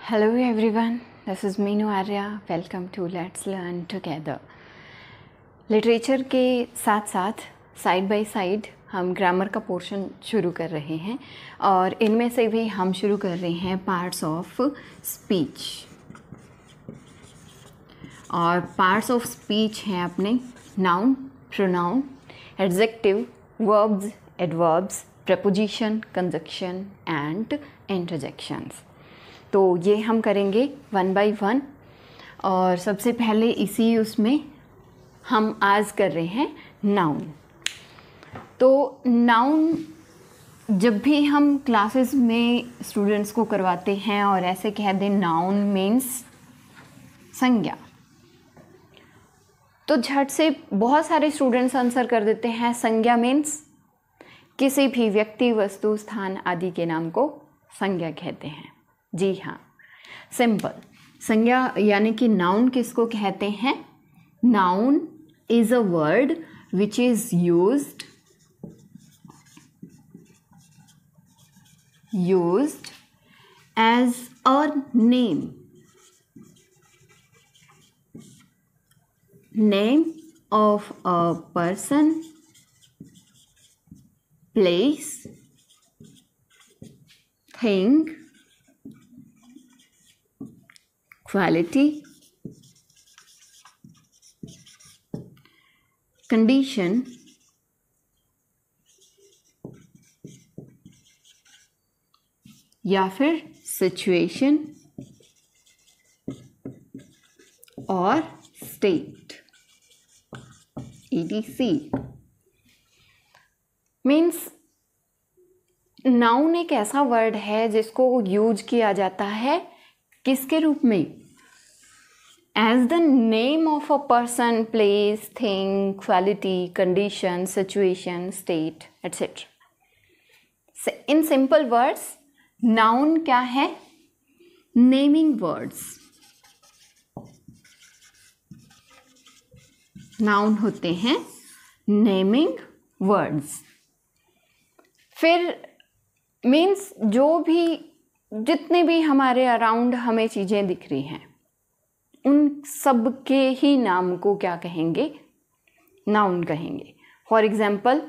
Hello everyone, this is Meenu Arya. Welcome to Let's Learn Together. Literature के साथ साथ side by side हम grammar का portion शुरू कर रहे हैं और इनमें से भी हम शुरू कर रहे हैं पार्ट्स ऑफ स्पीच। और पार्ट्स ऑफ स्पीच हैं अपने noun, pronoun, adjective, verbs, adverbs, preposition, conjunction and interjections. तो ये हम करेंगे वन बाय वन। और सबसे पहले इसी उसमें हम आज कर रहे हैं नाउन। तो नाउन जब भी हम क्लासेस में स्टूडेंट्स को करवाते हैं और ऐसे कह दें नाउन मीन्स संज्ञा, तो झट से बहुत सारे स्टूडेंट्स आंसर कर देते हैं संज्ञा मीन्स किसी भी व्यक्ति, वस्तु, स्थान आदि के नाम को संज्ञा कहते हैं। जी हाँ, सिंपल। संज्ञा यानी कि नाउन किसको कहते हैं? Noun is a word which is used as a name of a person, place, thing, quality, condition, या फिर सिचुएशन और स्टेट etc। मीन्स नाउन एक ऐसा वर्ड है जिसको यूज किया जाता है किसके रूप में? As the name of a person, place, thing, quality, condition, situation, state etcetera. In simple words noun क्या है? Naming words. नाउन होते हैं नेमिंग वर्ड्स। फिर मीन्स जितने भी हमारे अराउंड हमें चीज़ें दिख रही हैं उन सब के ही नाम को क्या कहेंगे? नाउन कहेंगे। फॉर एग्जाम्पल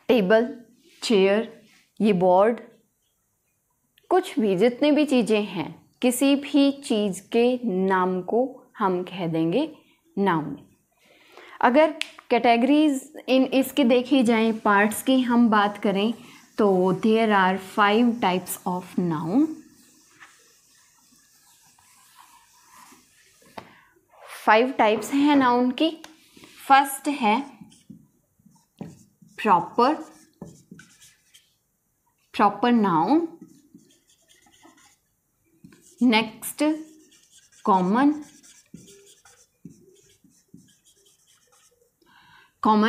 टेबल, चेयर, ये बोर्ड, कुछ भी जितने भी चीज़ें हैं, किसी भी चीज़ के नाम को हम कह देंगे नाउन। अगर कैटेगरीज इसकी देखी जाए, पार्ट्स की हम बात करें तो there are 5 types of noun. 5 types हैं नाउन की। फर्स्ट है proper noun. Next common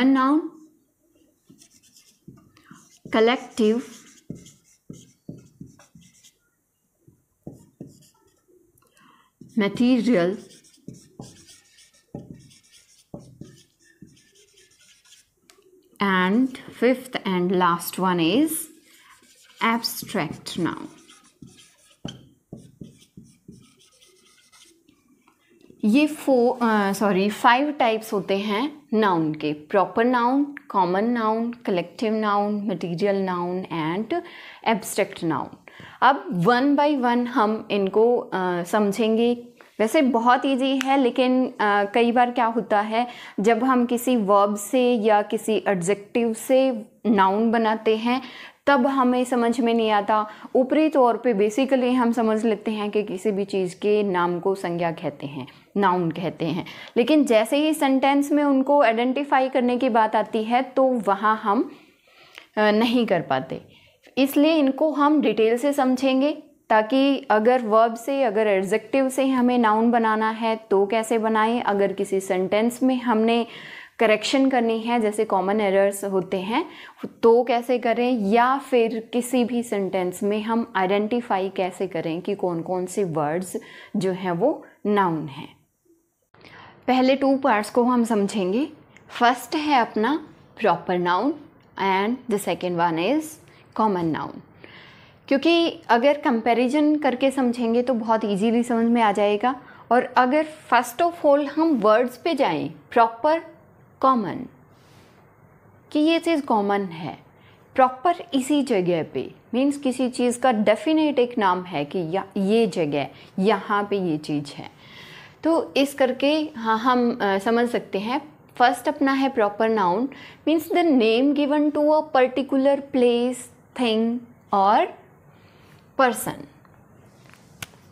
noun, collective, material, and fifth and last one is abstract noun। ये 5 टाइप्स होते हैं नाउन के। Proper noun, common noun, collective noun, material noun and abstract noun. अब one by one हम इनको समझेंगे। वैसे बहुत इजी है, लेकिन कई बार क्या होता है, जब हम किसी वर्ब से या किसी एडजेक्टिव से नाउन बनाते हैं तब हमें समझ में नहीं आता। ऊपरी तौर पे बेसिकली हम समझ लेते हैं कि किसी भी चीज़ के नाम को संज्ञा कहते हैं, नाउन कहते हैं, लेकिन जैसे ही सेंटेंस में उनको आइडेंटिफाई करने की बात आती है तो वहाँ हम नहीं कर पाते। इसलिए इनको हम डिटेल से समझेंगे, ताकि अगर वर्ब से, अगर एडजेक्टिव से हमें नाउन बनाना है तो कैसे बनाएं, अगर किसी सेंटेंस में हमने करेक्शन करनी है, जैसे कॉमन एरर्स होते हैं, तो कैसे करें, या फिर किसी भी सेंटेंस में हम आइडेंटिफाई कैसे करें कि कौन कौन से वर्ड्स जो हैं वो नाउन हैं। पहले 2 पार्ट्स को हम समझेंगे। फर्स्ट है अपना proper noun and the second one is common noun. क्योंकि अगर कंपैरिजन करके समझेंगे तो बहुत इजीली समझ में आ जाएगा। और अगर फर्स्ट ऑफ ऑल हम वर्ड्स पे जाएं, प्रॉपर, कॉमन, कि ये चीज़ कॉमन है, प्रॉपर इसी जगह पे, मीन्स किसी चीज़ का डेफिनेट एक नाम है कि ये जगह, यहाँ पे ये चीज़ है। तो इस करके हाँ हम समझ सकते हैं। फर्स्ट अपना है proper noun, means the name given to a particular place, thing और पर्सन।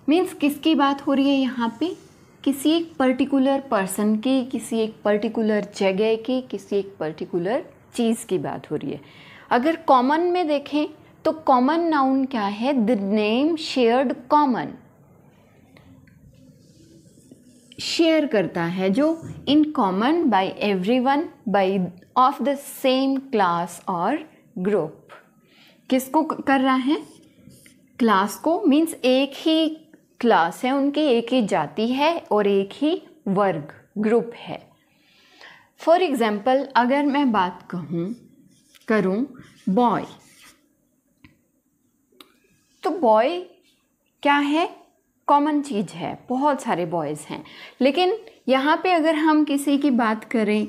मीन्स किसकी बात हो रही है यहाँ पे? किसी एक पर्टिकुलर पर्सन की, किसी एक पर्टिकुलर जगह की, किसी एक पर्टिकुलर चीज़ की बात हो रही है। अगर कॉमन में देखें तो कॉमन नाउन क्या है? The name shared common, share करता है जो in common by everyone, by of the same class और ग्रुप। किसको कर रहा है? क्लास को, मीन्स एक ही क्लास है उनकी, एक ही जाति है और एक ही वर्ग, ग्रुप है। फॉर एग्जाम्पल अगर मैं बात करूं बॉय, तो बॉय क्या है? कॉमन चीज़ है, बहुत सारे बॉयज़ हैं। लेकिन यहाँ पे अगर हम किसी की बात करें,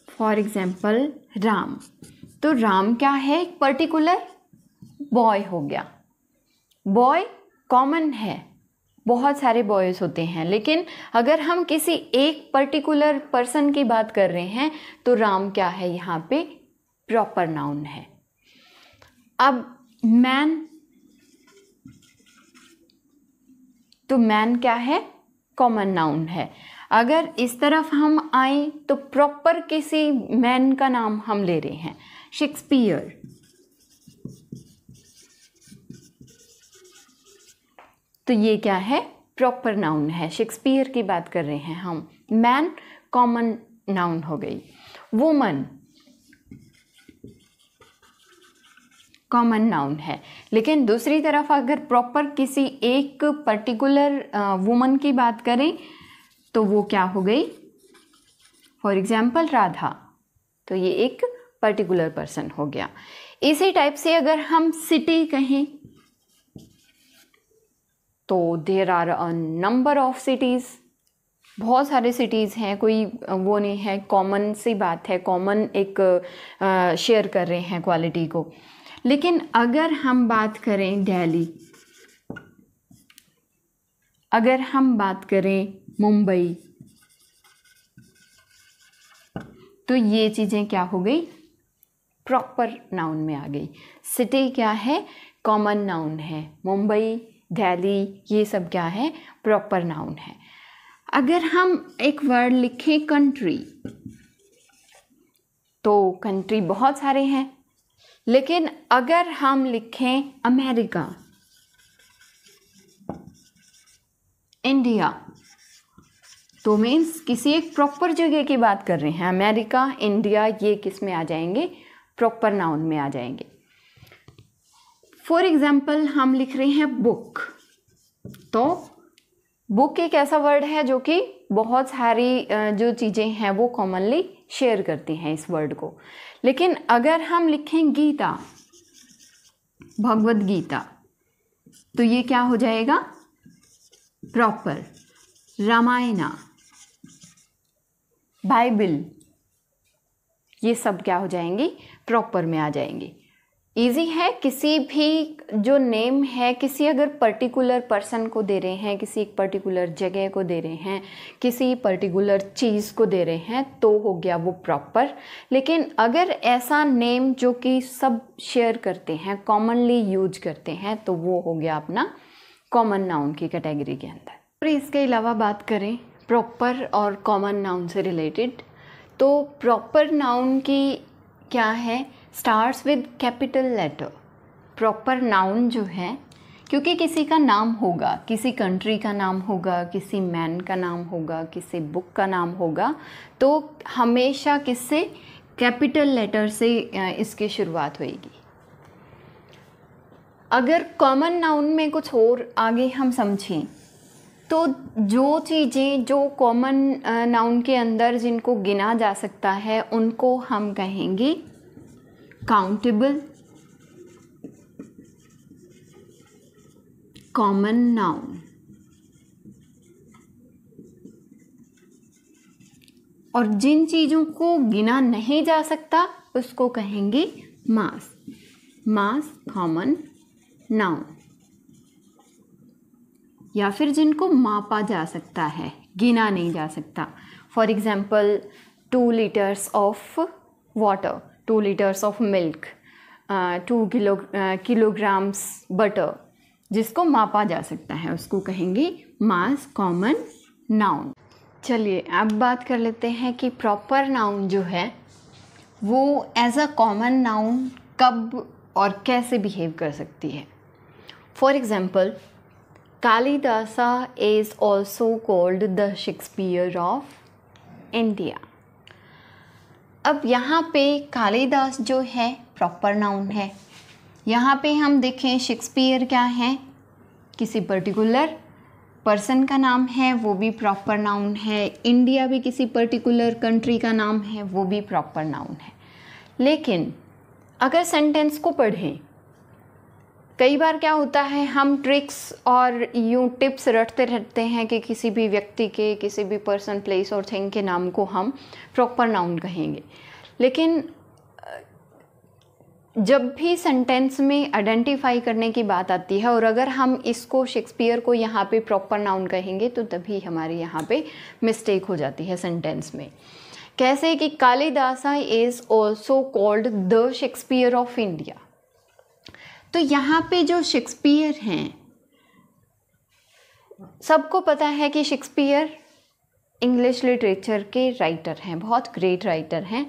फॉर एग्जाम्पल राम, तो राम क्या है? एक पर्टिकुलर बॉय हो गया। बॉय कॉमन है, बहुत सारे बॉयज़ होते हैं, लेकिन अगर हम किसी एक पर्टिकुलर पर्सन की बात कर रहे हैं तो राम क्या है? यहाँ पे प्रॉपर नाउन है। अब मैन, तो मैन क्या है? कॉमन नाउन है। अगर इस तरफ हम आए तो प्रॉपर किसी मैन का नाम हम ले रहे हैं, शेक्सपियर, तो ये क्या है? प्रॉपर नाउन है। शेक्सपियर की बात कर रहे हैं हम, मैन कॉमन नाउन हो गई। वुमन कॉमन नाउन है। लेकिन दूसरी तरफ अगर प्रॉपर किसी एक पर्टिकुलर वुमन की बात करें तो वो क्या हो गई? फॉर एग्जाम्पल राधा, तो ये एक पर्टिकुलर पर्सन हो गया। इसी टाइप से अगर हम सिटी कहें तो there are a number of cities, बहुत सारे सिटीज़ हैं, कोई वो नहीं है, कॉमन सी बात है, कॉमन एक शेयर कर रहे हैं क्वालिटी को। लेकिन अगर हम बात करें दिल्ली, अगर हम बात करें मुंबई, तो ये चीज़ें क्या हो गई? प्रॉपर नाउन में आ गई। सिटी क्या है? कॉमन नाउन है। मुंबई, दिल्ली, ये सब क्या है? प्रॉपर नाउन है। अगर हम एक वर्ड लिखें कंट्री, तो कंट्री बहुत सारे हैं, लेकिन अगर हम लिखें अमेरिका, इंडिया, तो मीन्स किसी एक प्रॉपर जगह की बात कर रहे हैं। अमेरिका, इंडिया, ये किस में आ जाएंगे? प्रॉपर नाउन में आ जाएंगे। फॉर एग्जाम्पल हम लिख रहे हैं बुक, तो बुक एक ऐसा वर्ड है जो कि बहुत सारी जो चीज़ें हैं वो कॉमनली शेयर करती हैं इस वर्ड को। लेकिन अगर हम लिखें गीता, भगवद गीता, तो ये क्या हो जाएगा? प्रॉपर। रामायणा, बाइबल, ये सब क्या हो जाएंगी? प्रॉपर में आ जाएंगी। इजी है। किसी भी जो नेम है, किसी अगर पर्टिकुलर पर्सन को दे रहे हैं, किसी एक पर्टिकुलर जगह को दे रहे हैं, किसी पर्टिकुलर चीज़ को दे रहे हैं, तो हो गया वो प्रॉपर। लेकिन अगर ऐसा नेम जो कि सब शेयर करते हैं, कॉमनली यूज करते हैं, तो वो हो गया अपना कॉमन नाउन की कैटेगरी के अंदर। और इसके अलावा बात करें प्रॉपर और कॉमन नाउन से रिलेटेड, तो प्रॉपर नाउन की क्या है? Starts with capital letter. Proper noun जो है, क्योंकि किसी का नाम होगा, किसी कंट्री का नाम होगा, किसी मैन का नाम होगा, किसी बुक का नाम होगा, तो हमेशा किससे? कैपिटल लेटर से इसकी शुरुआत होएगी। अगर कॉमन नाउन में कुछ और आगे हम समझें, तो जो चीज़ें जो कॉमन नाउन के अंदर जिनको गिना जा सकता है, उनको हम कहेंगे काउंटेबल, कॉमन नाउन। और जिन चीज़ों को गिना नहीं जा सकता उसको कहेंगे मास। मास कॉमन नाउन। या फिर जिनको मापा जा सकता है, गिना नहीं जा सकता। For example 2 liters of water, 2 liters of milk, 2 kilograms butter, जिसको मापा जा सकता है उसको कहेंगे मास कॉमन नाउन। चलिए अब बात कर लेते हैं कि प्रॉपर नाउन जो है वो एज अ कॉमन नाउन कब और कैसे बिहेव कर सकती है। For example Kalidasa is also called the Shakespeare of India. अब यहाँ पे कालिदास जो है प्रॉपर नाउन है। यहाँ पे हम देखें शेक्सपियर क्या है, किसी पर्टिकुलर पर्सन का नाम है, वो भी प्रॉपर नाउन है। इंडिया भी किसी पर्टिकुलर कंट्री का नाम है, वो भी प्रॉपर नाउन है। लेकिन अगर सेंटेंस को पढ़ें, कई बार क्या होता है हम ट्रिक्स और यूँ टिप्स रटते रहते हैं कि किसी भी व्यक्ति के, किसी भी पर्सन, प्लेस और थिंग के नाम को हम प्रॉपर नाउन कहेंगे। लेकिन जब भी सेंटेंस में आइडेंटिफाई करने की बात आती है और अगर हम इसको शेक्सपियर को यहाँ पे प्रॉपर नाउन कहेंगे तो तभी हमारे यहाँ पे मिस्टेक हो जाती है सेंटेंस में। कैसे कि Kalidasa is also called the Shakespeare of India. तो यहाँ पे जो शेक्सपियर हैं, सबको पता है कि शेक्सपियर इंग्लिश लिटरेचर के राइटर हैं, बहुत ग्रेट राइटर हैं।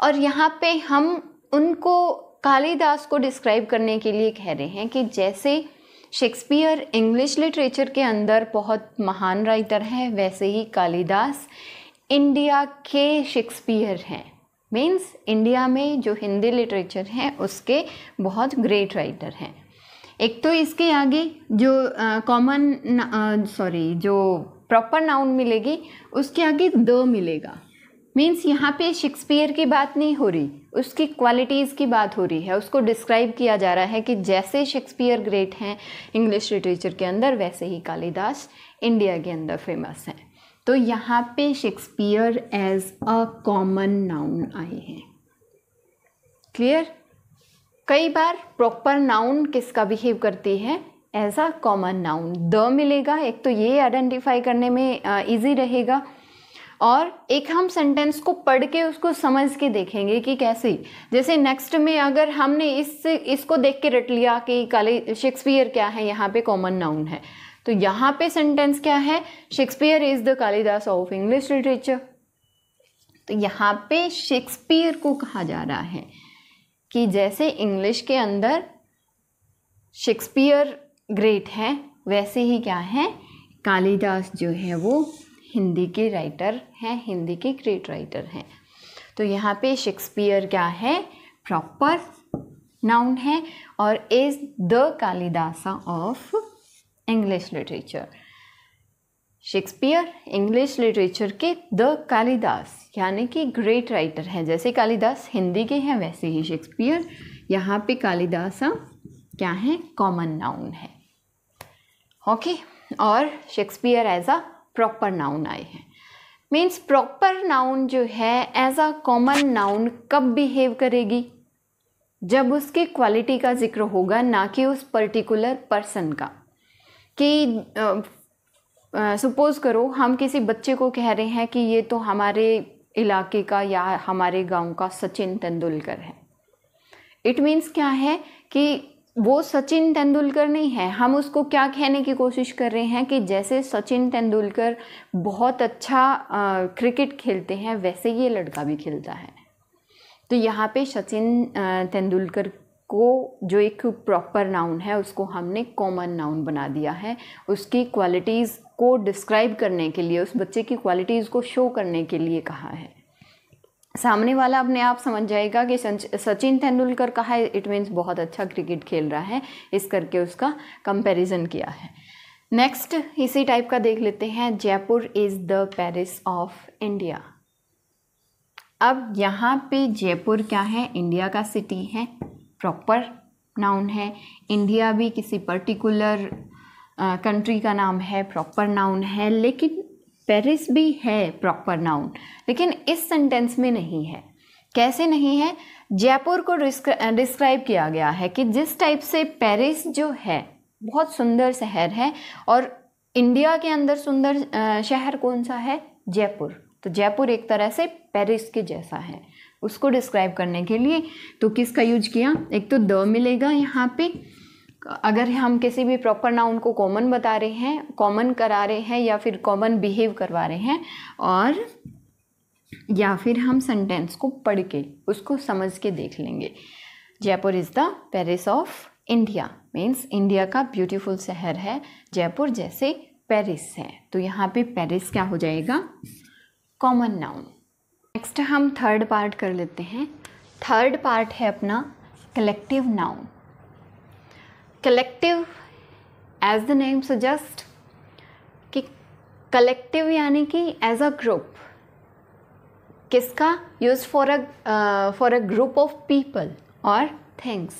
और यहाँ पे हम उनको, कालिदास को डिस्क्राइब करने के लिए कह रहे हैं कि जैसे शेक्सपियर इंग्लिश लिटरेचर के अंदर बहुत महान राइटर है, वैसे ही कालिदास इंडिया के शेक्सपियर हैं। मीन्स इंडिया में जो हिंदी लिटरेचर है उसके बहुत ग्रेट राइटर हैं। एक तो इसके आगे जो जो प्रॉपर नाउन मिलेगी उसके आगे द मिलेगा। मीन्स यहाँ पे शेक्सपियर की बात नहीं हो रही, उसकी क्वालिटीज़ की बात हो रही है। उसको डिस्क्राइब किया जा रहा है कि जैसे शेक्सपियर ग्रेट हैं इंग्लिश लिटरेचर के अंदर, वैसे ही कालिदास इंडिया के अंदर फेमस हैं। तो यहाँ पे Shakespeare as a common noun आए हैं। क्लियर? कई बार प्रॉपर नाउन किसका बिहेव करती है, as a common noun. The मिलेगा, एक तो ये आइडेंटिफाई करने में इजी रहेगा, और एक हम सेंटेंस को पढ़ के उसको समझ के देखेंगे कि कैसे। जैसे नेक्स्ट में अगर हमने इसको देख के रट लिया कि शेक्सपियर क्या है, यहाँ पे कॉमन नाउन है, तो यहाँ पे सेंटेंस क्या है, Shakespeare is the Kalidas of English literature. तो यहाँ पे शेक्सपियर को कहा जा रहा है कि जैसे इंग्लिश के अंदर शेक्सपियर ग्रेट है, वैसे ही क्या है, कालिदास जो है वो हिंदी के राइटर हैं, हिंदी के ग्रेट राइटर हैं। तो यहाँ पे शेक्सपियर क्या है, प्रॉपर नाउन है, और is the Kalidasa of English literature. Shakespeare English literature के द कालिदास यानी कि ग्रेट राइटर हैं। जैसे कालिदास हिंदी के हैं, वैसे ही शेक्सपियर, यहाँ पे कालिदासा क्या है, कॉमन नाउन है। ओके, और Shakespeare as a proper noun आए हैं। मीन्स प्रॉपर नाउन जो है एज अ कॉमन नाउन कब बिहेव करेगी, जब उसकी क्वालिटी का जिक्र होगा, ना कि उस पर्टिकुलर पर्सन का। कि सपोज करो हम किसी बच्चे को कह रहे हैं कि ये तो हमारे इलाके का या हमारे गांव का सचिन तेंदुलकर है। इट मीन्स क्या है कि वो सचिन तेंदुलकर नहीं है, हम उसको क्या कहने की कोशिश कर रहे हैं कि जैसे सचिन तेंदुलकर बहुत अच्छा क्रिकेट खेलते हैं, वैसे ये लड़का भी खेलता है। तो यहाँ पे सचिन तेंदुलकर को जो एक प्रॉपर नाउन है उसको हमने कॉमन नाउन बना दिया है। उसकी क्वालिटीज़ को डिस्क्राइब करने के लिए, उस बच्चे की क्वालिटीज़ को शो करने के लिए कहा है। सामने वाला अपने आप समझ जाएगा कि सचिन तेंदुलकर का है, इट मीन्स बहुत अच्छा क्रिकेट खेल रहा है, इस करके उसका कंपैरिजन किया है। नेक्स्ट इसी टाइप का देख लेते हैं, Jaipur is the Paris of India. अब यहाँ पे जयपुर क्या है, इंडिया का सिटी है, प्रॉपर नाउन है। इंडिया भी किसी पर्टिकुलर कंट्री का नाम है, प्रॉपर नाउन है, लेकिन पेरिस भी है प्रॉपर नाउन, लेकिन इस सेंटेंस में नहीं है। कैसे नहीं है? जयपुर को डिस्क्राइब किया गया है कि जिस टाइप से पेरिस जो है बहुत सुंदर शहर है, और इंडिया के अंदर सुंदर शहर कौन सा है? जयपुर। तो जयपुर एक तरह से पेरिस के जैसा है, उसको डिस्क्राइब करने के लिए तो किसका यूज किया? एक तो द मिलेगा यहाँ पे, अगर हम किसी भी प्रॉपर नाउन को कॉमन बता रहे हैं, कॉमन करा रहे हैं, या फिर कॉमन बिहेव करवा रहे हैं, और या फिर हम सेंटेंस को पढ़ के उसको समझ के देख लेंगे। Jaipur is the Paris of India, means India का ब्यूटीफुल शहर है जयपुर, जैसे पेरिस है। तो यहाँ पे पेरिस क्या हो जाएगा? Common noun. नेक्स्ट हम थर्ड पार्ट कर लेते हैं। थर्ड पार्ट है अपना collective noun. Collective as the name suggest कि कलेक्टिव यानी कि एज अ ग्रुप। किसका? Use for a group of people और थिंग्स।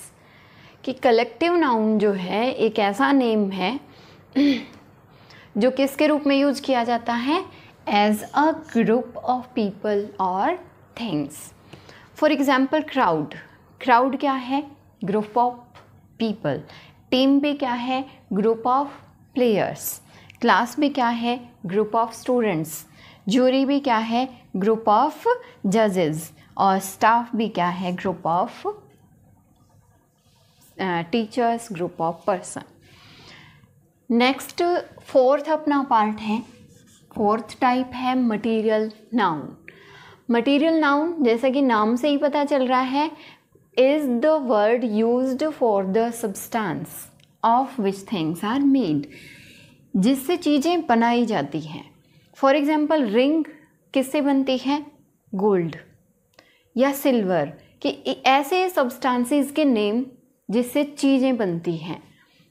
कि कलेक्टिव नाउन जो है एक ऐसा नेम है जो किसके रूप में यूज किया जाता है? As a group of people और things. For example crowd. Crowd क्या है? Group of people. टीम भी क्या है? Group of players. क्लास भी क्या है? Group of students. जूरी भी क्या है? ग्रुप ऑफ जजेस। और स्टाफ भी क्या है? Group of teachers, group of person. Next fourth अपना पार्ट है, फोर्थ टाइप है मटीरियल नाउन। मटीरियल नाउन जैसा कि नाम से ही पता चल रहा है, is the word used for the substance of which things are made, जिससे चीज़ें बनाई जाती हैं। फॉर एग्जाम्पल रिंग किससे बनती है? गोल्ड या सिल्वर, कि ऐसे सब्सटेंसेस के नेम जिससे चीज़ें बनती हैं,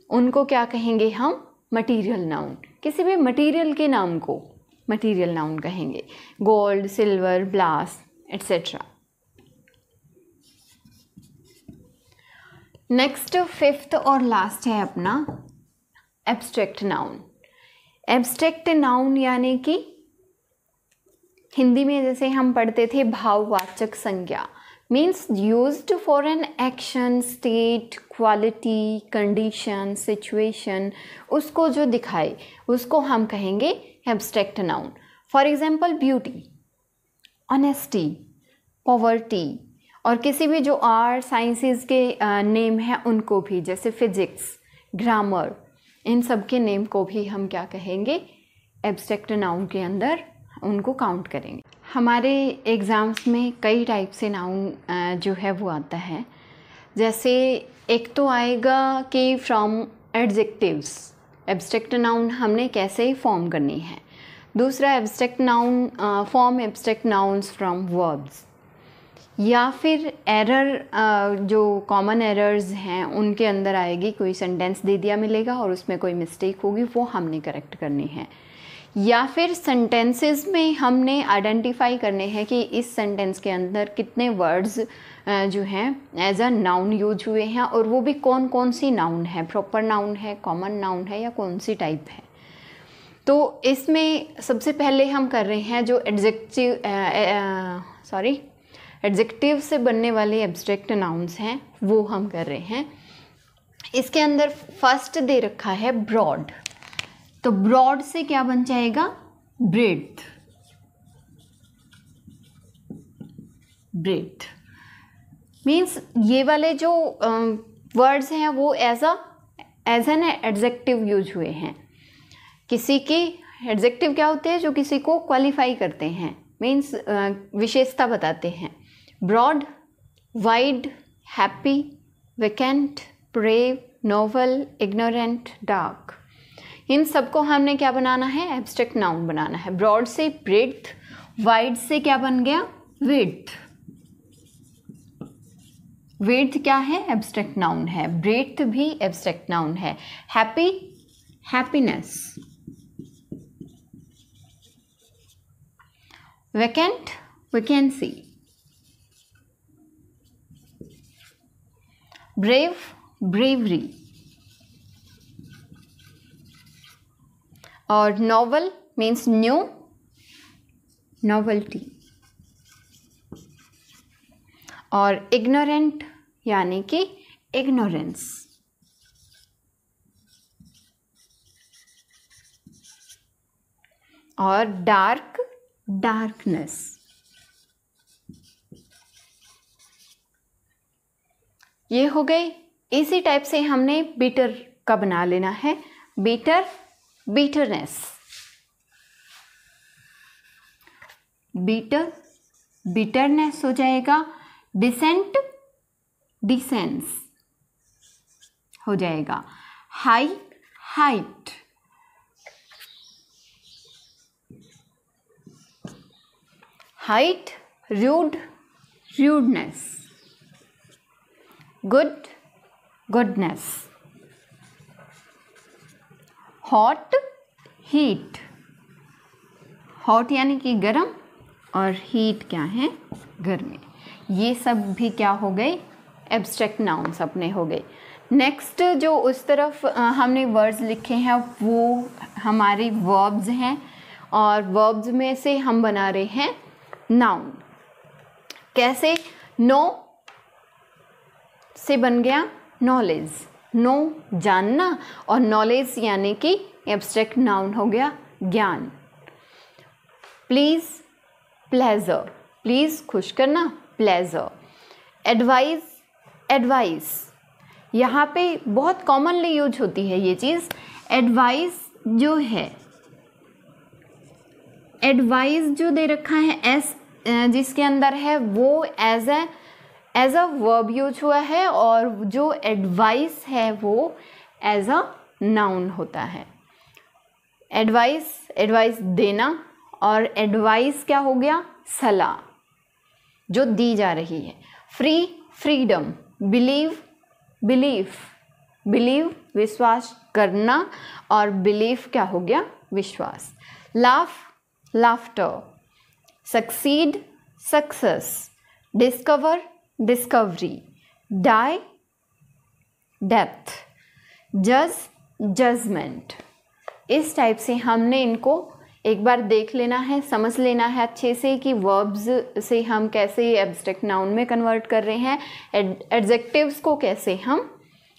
उनको क्या कहेंगे हम? Material noun. किसी भी मटीरियल के नाम को मटीरियल नाउन कहेंगे। Gold, silver, brass etcetera. Next fifth और लास्ट है अपना एब्स्ट्रैक्ट नाउन। एब्स्ट्रैक्ट नाउन यानी कि हिंदी में जैसे हम पढ़ते थे भाववाचक संज्ञा, means used for an action, state, quality, condition, situation, उसको जो दिखाए उसको हम कहेंगे abstract noun. For example beauty, honesty, poverty, और किसी भी जो आर्ट साइंसेस के नेम हैं उनको भी, जैसे फिजिक्स, ग्रामर, इन सब के नेम को भी हम क्या कहेंगे? एब्स्ट्रैक्ट नाउन के अंदर उनको काउंट करेंगे। हमारे एग्ज़ाम्स में कई टाइप से नाउन जो है वो आता है। जैसे एक तो आएगा कि फ्रॉम एडजेक्टिव्स, एब्स्ट्रैक्ट नाउन हमने कैसे फॉर्म करनी है। दूसरा abstract noun form abstract nouns from verbs, या फिर एरर जो कॉमन एरर्स हैं उनके अंदर आएगी, कोई सेंटेंस दे दिया मिलेगा और उसमें कोई मिस्टेक होगी, वो हमने करेक्ट करनी है। या फिर सेंटेंसेस में हमने आइडेंटिफाई करने हैं कि इस सेंटेंस के अंदर कितने वर्ड्स जो हैं एज अ नाउन यूज हुए हैं, और वो भी कौन कौन सी नाउन है, प्रॉपर नाउन है, कॉमन नाउन है, या कौन सी टाइप है। तो इसमें सबसे पहले हम कर रहे हैं जो एडजेक्टिव से बनने वाले एब्स्ट्रैक्ट नाउन्स हैं वो हम कर रहे हैं। इसके अंदर फर्स्ट दे रखा है ब्रॉड, तो ब्रॉड से क्या बन जाएगा? ब्रेड्थ। ब्रेड्थ मीन्स ये वाले जो वर्ड्स हैं वो एज एन एडजेक्टिव यूज हुए हैं। किसी के एडजेक्टिव क्या होते हैं? जो किसी को क्वालिफाई करते हैं, मीन्स विशेषता बताते हैं। Broad, wide, happy, vacant, brave, novel, ignorant, dark, इन सबको हमने क्या बनाना है? एब्स्ट्रैक्ट नाउन बनाना है। ब्रॉड से ब्रेड्थ, वाइड से क्या बन गया? विड्थ। विड्थ क्या है? एब्स्ट्रैक्ट नाउन है। ब्रेड्थ भी एब्स्ट्रैक्ट नाउन है। Happy, happiness. Vacant, vacancy. Brave, bravery. और नॉवल मीन्स न्यू, नॉवल्टी। और इग्नोरेंट यानी कि इग्नोरेंस। और डार्क, डार्कनेस। ये हो गई। इसी टाइप से हमने बिटर का बना लेना है। Bitter, bitterness. बिटर, बिटरनेस हो जाएगा। डिसेंट, डिसेंस हो जाएगा। High, height. Height, rude, rudeness. Good, goodness. Hot, heat. Hot यानी कि गर्म और हीट क्या है, गर्मी। ये सब भी क्या हो गए, एब्स्ट्रैक्ट नाउन्स अपने हो गए। नेक्स्ट जो उस तरफ हमने वर्ड्स लिखे हैं वो हमारे वर्ब्स हैं, और वर्ब्स में से हम बना रहे हैं नाउन। कैसे? नो से बन गया नॉलेज, नो जानना, और नॉलेज यानी कि एब्स्ट्रैक्ट नाउन हो गया ज्ञान। Please, pleasure. प्लीज खुश करना, प्लेजर। Advice, advice. यहाँ पे बहुत कॉमनली यूज होती है ये चीज़। एडवाइस जो है, एडवाइस जो दे रखा है एस जिसके अंदर है वो एज अ वर्ब यूज हुआ है, और जो एडवाइस है वो एज अ नाउन होता है। एडवाइस, एडवाइस देना, और एडवाइस क्या हो गया, सलाह जो दी जा रही है। Free, freedom. Believe, belief. Believe विश्वास करना, और बिलीफ क्या हो गया, विश्वास। Laugh, laughter. Succeed, success. Discover, discovery. Die, death. जज, जजमेंट। इस टाइप से हमने इनको एक बार देख लेना है, समझ लेना है अच्छे से कि वर्ब्स से हम कैसे एब्स्ट्रैक्ट नाउन में कन्वर्ट कर रहे हैं, एडजेक्टिव्स को कैसे हम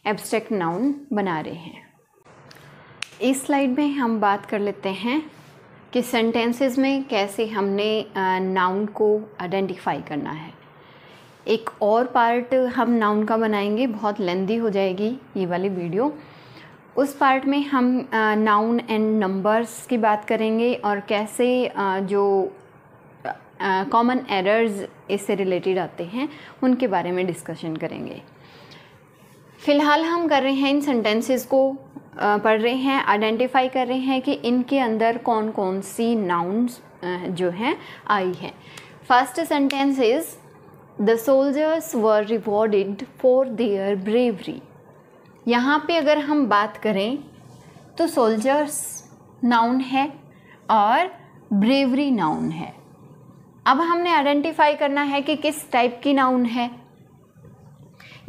एब्स्ट्रैक्ट नाउन बना रहे हैं। इस स्लाइड में हम बात कर लेते हैं कि सेंटेंसेस में कैसे हमने नाउन को आइडेंटिफाई करना है। एक और पार्ट हम नाउन का बनाएंगे, बहुत लेंदी हो जाएगी ये वाली वीडियो। उस पार्ट में हम नाउन एंड नंबर्स की बात करेंगे, और कैसे जो कॉमन एरर्स इससे रिलेटेड आते हैं उनके बारे में डिस्कशन करेंगे। फ़िलहाल हम कर रहे हैं, इन सेंटेंसेस को पढ़ रहे हैं, आइडेंटिफाई कर रहे हैं कि इनके अंदर कौन कौन सी नाउन्स जो हैं आई हैं। First sentence is the soldiers were rewarded for their bravery. यहाँ पे अगर हम बात करें तो सोल्जर्स नाउन है और ब्रेवरी नाउन है। अब हमने आइडेंटिफाई करना है कि किस टाइप की नाउन है।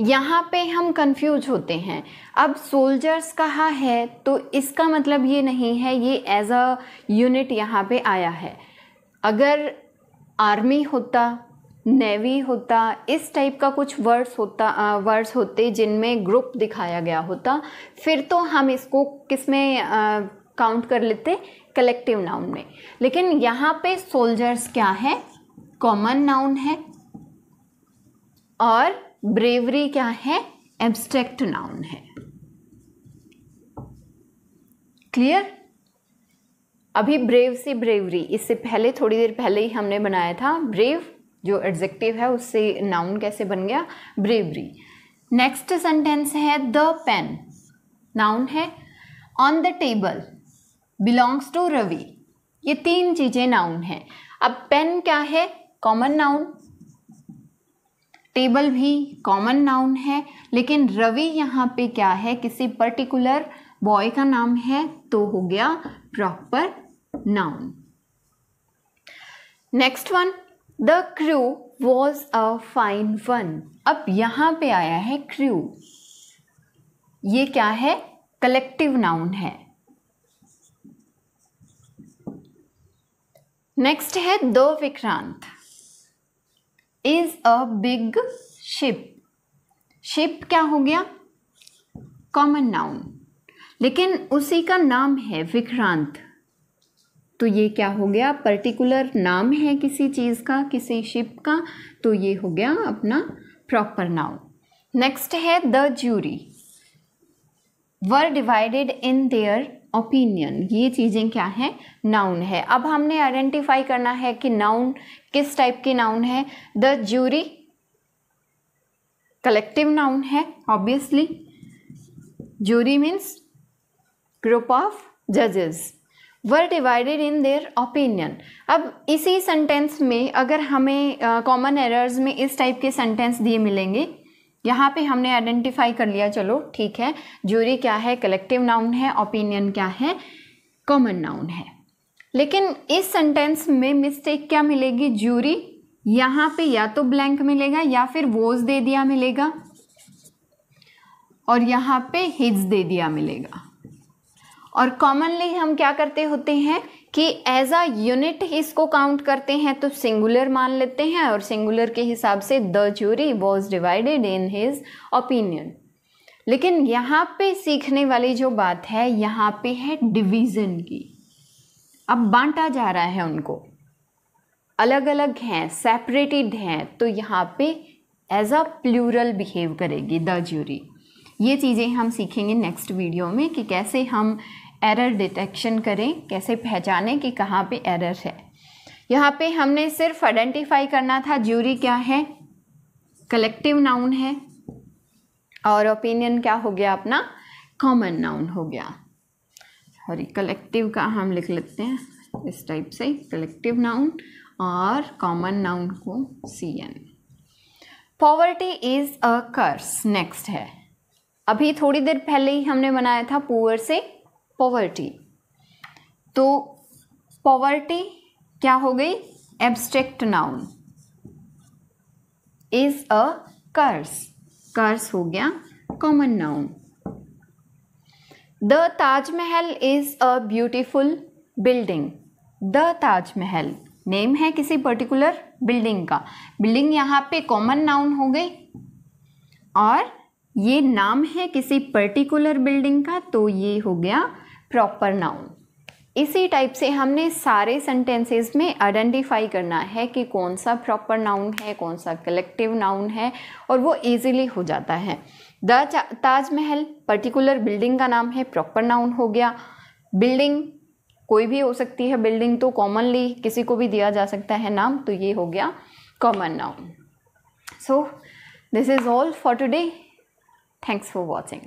यहाँ पे हम कंफ्यूज होते हैं। अब सोल्जर्स कहा है तो इसका मतलब ये नहीं है ये एज अ यूनिट यहाँ पे आया है। अगर आर्मी होता, नेवी होता, इस टाइप का कुछ वर्ड्स होते जिनमें ग्रुप दिखाया गया होता, फिर तो हम इसको किस में काउंट कर लेते, कलेक्टिव नाउन में। लेकिन यहाँ पे सोल्जर्स क्या है, कॉमन नाउन है, और ब्रेवरी क्या है, एब्स्ट्रैक्ट नाउन है। क्लियर? अभी ब्रेव से ब्रेवरी, इससे पहले थोड़ी देर पहले ही हमने बनाया था ब्रेव जो एडजेक्टिव है उससे नाउन कैसे बन गया, ब्रेवरी। नेक्स्ट सेंटेंस है द पेन, नाउन है। On the table belongs to Ravi, ये तीन चीजें नाउन है। अब पेन क्या है, कॉमन नाउन, टेबल भी कॉमन नाउन है, लेकिन रवि यहाँ पे क्या है, किसी पर्टिकुलर बॉय का नाम है, तो हो गया proper noun. Next one, the crew was a fine one. अब यहाँ पे आया है क्रू, ये क्या है, कलेक्टिव नाउन है। नेक्स्ट है the Vikrant is a big ship. Ship क्या हो गया? कॉमन नाउन, लेकिन उसी का नाम है विक्रांत, तो ये क्या हो गया? पर्टिकुलर नाम है किसी चीज़ का, किसी शिप का, तो ये हो गया अपना प्रॉपर नाउन। नेक्स्ट है the jury were divided in their opinion. ये चीज़ें क्या है? नाउन है। अब हमने आइडेंटिफाई करना है कि नाउन किस टाइप की नाउन है। द ज्यूरी कलेक्टिव नाउन है obviously. Jury means group of जजेस। Were divided in their opinion. अब इसी सेंटेंस में अगर हमें कॉमन एरर्स में इस टाइप के सेंटेंस दिए मिलेंगे, यहाँ पे हमने आइडेंटिफाई कर लिया, चलो ठीक है, ज्यूरी क्या है? कलेक्टिव नाउन है। ओपिनियन क्या है? कॉमन नाउन है। लेकिन इस सेंटेंस में मिस्टेक क्या मिलेगी? ज्यूरी यहाँ पे या तो ब्लैंक मिलेगा या फिर वोज दे दिया मिलेगा, और यहाँ पे हिज दे दिया मिलेगा। और कॉमनली हम क्या करते होते हैं कि एज अ यूनिट इसको काउंट करते हैं, तो सिंगुलर मान लेते हैं, और सिंगुलर के हिसाब से the jury was divided in his opinion. लेकिन यहाँ पे सीखने वाली जो बात है, यहाँ पे है डिवीज़न की। अब बांटा जा रहा है उनको, अलग अलग हैं, सेपरेटेड हैं, तो यहाँ पे एज अ प्लूरल बिहेव करेगी द ज्यूरी। ये चीज़ें हम सीखेंगे नेक्स्ट वीडियो में कि कैसे हम एरर डिटेक्शन करें, कैसे पहचानें कि कहाँ पे एरर है। यहाँ पे हमने सिर्फ आइडेंटिफाई करना था ज्यूरी क्या है? कलेक्टिव नाउन है, और ओपिनियन क्या हो गया? अपना कॉमन नाउन हो गया। सॉरी, कलेक्टिव का हम लिख लेते हैं इस टाइप से, कलेक्टिव नाउन, और कॉमन नाउन को CN। Poverty is a curse next है। अभी थोड़ी देर पहले ही हमने बनाया था पुअर से पॉवर्टी, तो पॉवर्टी क्या हो गई? Abstract noun. इज अ कर्स, कर्स हो गया common noun. The Taj Mahal is a beautiful building. The Taj Mahal name है किसी पर्टिकुलर बिल्डिंग का, बिल्डिंग यहाँ पे कॉमन नाउन हो गई, और ये नाम है किसी पर्टिकुलर बिल्डिंग का, तो ये हो गया प्रॉपर नाउन। इसी टाइप से हमने सारे सेंटेंसेस में आइडेंटिफाई करना है कि कौन सा प्रॉपर नाउन है, कौन सा कलेक्टिव नाउन है, और वो इजीली हो जाता है। द ताजमहल पर्टिकुलर बिल्डिंग का नाम है, प्रॉपर नाउन हो गया। बिल्डिंग कोई भी हो सकती है, बिल्डिंग तो कॉमनली किसी को भी दिया जा सकता है नाम, तो ये हो गया common noun. So this is all for today. Thanks for watching.